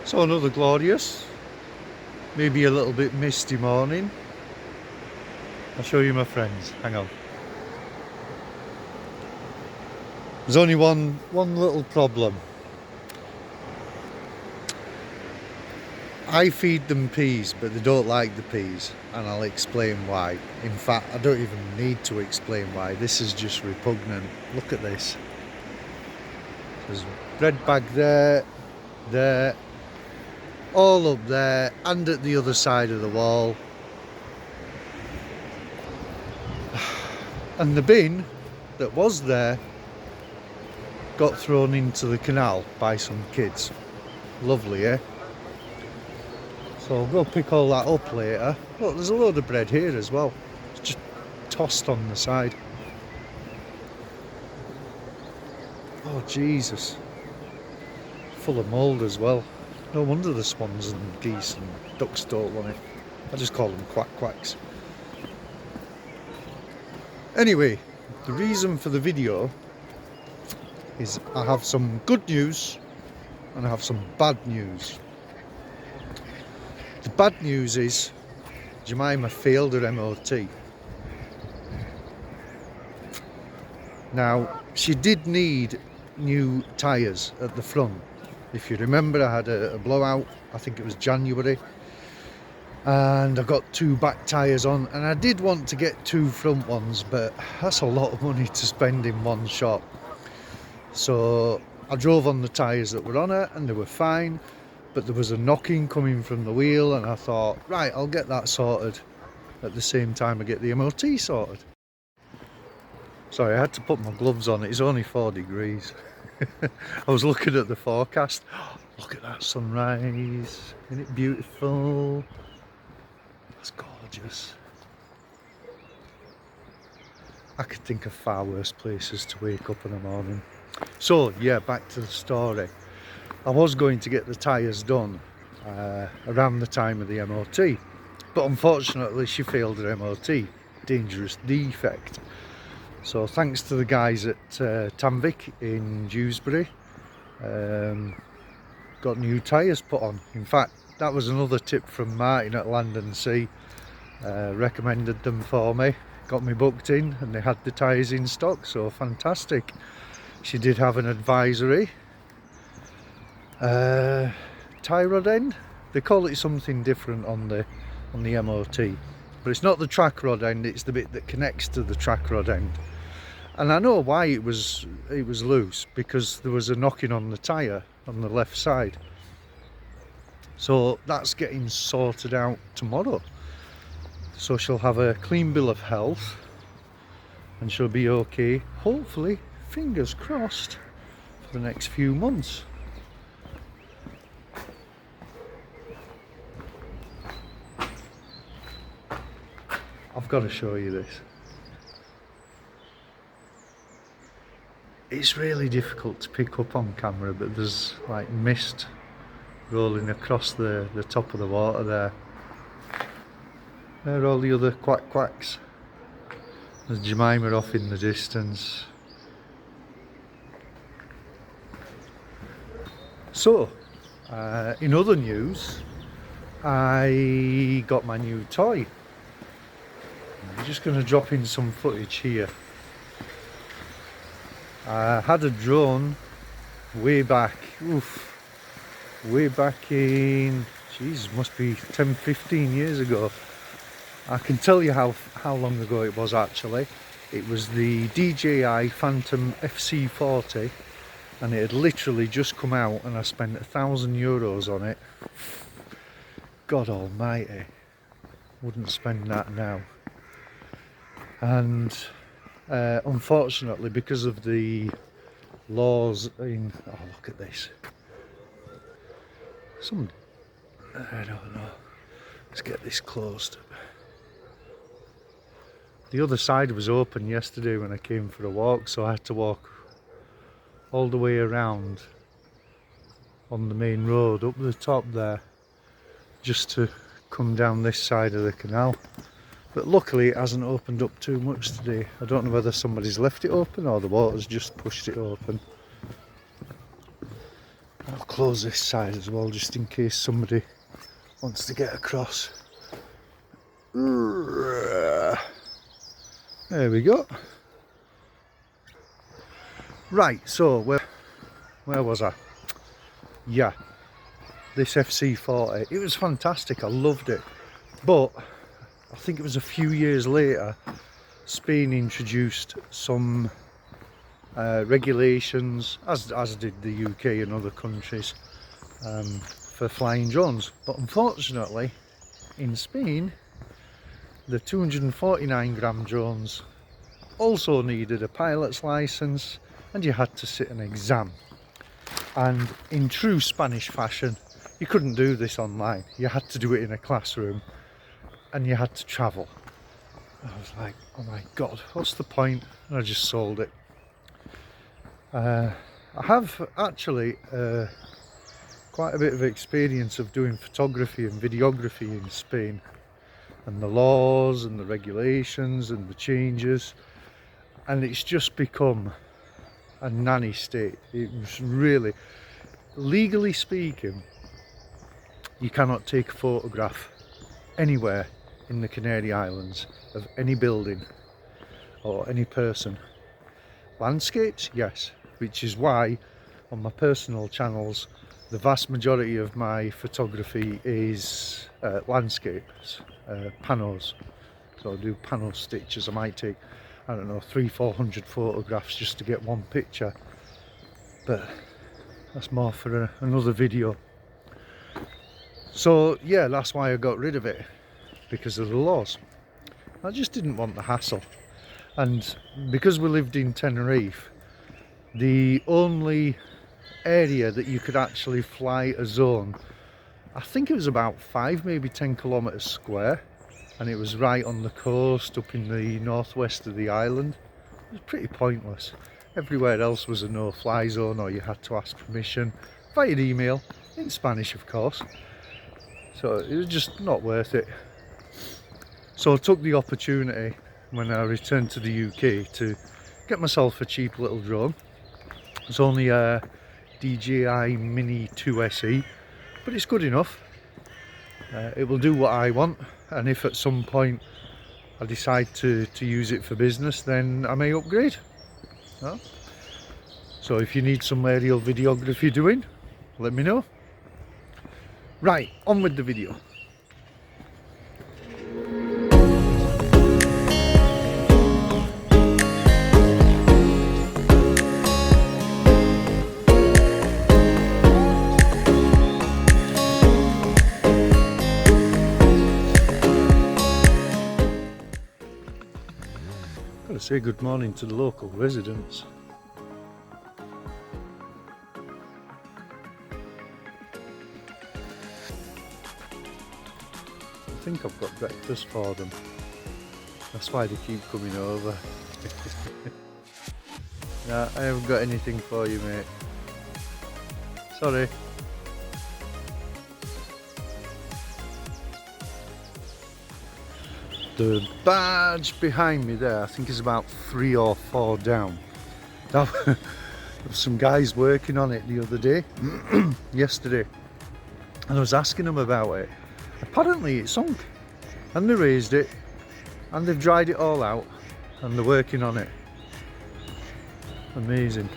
So another glorious, maybe a little bit misty morning. I'll show you my friends, hang on. There's only one little problem. I feed them peas, but they don't like the peas, and I'll explain why. In fact, I don't even need to explain why. This is just repugnant. Look at this. There's bread bag there, there, all up there, and at the other side of the wall. And the bin that was there got thrown into the canal by some kids. Lovely, eh? So I'll go pick all that up later. Look, there's a load of bread here as well. It's just tossed on the side. Oh Jesus. Full of mould as well. No wonder the swans and geese and ducks don't want it. I just call them quacks. Anyway, the reason for the video is I have some good news and I have some bad news. The bad news is Jemima failed her MOT. Now, she did need new tyres at the front. If you remember, I had a blowout, I think it was January, and I got 2 back tyres on, and I did want to get 2 front ones, but that's a lot of money to spend in one shot. So I drove on the tyres that were on her and they were fine, but there was a knocking coming from the wheel, and I thought, right, I'll get that sorted at the same time I get the MOT sorted. Sorry, I had to put my gloves on. It's only 4 degrees. I was looking at the forecast. Look at that sunrise. Isn't it beautiful? That's gorgeous. I could think of far worse places to wake up in the morning. So yeah, back to the story. I was going to get the tyres done around the time of the MOT, but unfortunately she failed her MOT, dangerous defect. So thanks to the guys at Tanvic in Dewsbury, got new tyres put on. In fact, that was another tip from Martin at Land and Sea, recommended them for me, got me booked in, and they had the tyres in stock, so fantastic. She did have an advisory. Tie rod end, they call it something different on the MOT, but it's not the track rod end, it's the bit that connects to the track rod end. And I know why it was loose, because there was a knocking on the tyre on the left side. So that's getting sorted out tomorrow, so she'll have a clean bill of health and she'll be okay, hopefully, fingers crossed, for the next few months. I've got to show you this. It's really difficult to pick up on camera, but there's like mist rolling across the top of the water there. There are all the other quacks. There's Jemima off in the distance. So, in other news, I got my new toy. I'm just going to drop in some footage here. I had a drone way back, way back in, geez, must be 10-15 years ago. I can tell you how long ago it was actually. It was the DJI Phantom FC40, and it had literally just come out, and I spent €1,000 on it. God almighty, wouldn't spend that now. And unfortunately, because of the laws in, oh look at this, I don't know, let's get this closed. The other side was open yesterday when I came for a walk, so I had to walk all the way around on the main road up the top there just to come down this side of the canal. But luckily it hasn't opened up too much today. I don't know whether somebody's left it open or the water's just pushed it open. I'll close this side as well, just in case somebody wants to get across. There we go. Right, so where was I? Yeah, this FC40, it was fantastic, I loved it, but I think it was a few years later Spain introduced some regulations, as did the UK and other countries, for flying drones. But unfortunately in Spain the 249 gram drones also needed a pilot's license, and you had to sit an exam. And in true Spanish fashion, you couldn't do this online, you had to do it in a classroom and you had to travel. I was like, oh my god, what's the point? And I just sold it. I have actually quite a bit of experience of doing photography and videography in Spain, and the laws and the regulations and the changes, and it's just become a nanny state. It was really, legally speaking, you cannot take a photograph anywhere in the Canary Islands of any building or any person. Landscapes, yes, which is why on my personal channels the vast majority of my photography is landscapes, panos. So I do panel stitches. I might take, I don't know, 300-400 photographs just to get one picture, but that's more for another video. So yeah, that's why I got rid of it, because of the laws. I just didn't want the hassle. And because we lived in Tenerife, the only area that you could actually fly a zone, I think it was about 5, maybe 10 kilometers square, and it was right on the coast up in the northwest of the island. It was pretty pointless. Everywhere else was a no-fly zone, or you had to ask permission via email, in Spanish of course. So it was just not worth it. So I took the opportunity when I returned to the UK to get myself a cheap little drone. It's only a DJI Mini 2 SE, but it's good enough. It will do what I want, and if at some point I decide to use it for business, then I may upgrade. Well, so if you need some aerial videography doing, let me know. Right, on with the video. Gotta say good morning to the local residents. I think I've got breakfast for them. That's why they keep coming over. Nah, I haven't got anything for you, mate. Sorry. The barge behind me there, I think is about 3 or 4 down. There were some guys working on it the other day, yesterday, and I was asking them about it. Apparently it sunk, and they raised it, and they've dried it all out, and they're working on it. Amazing.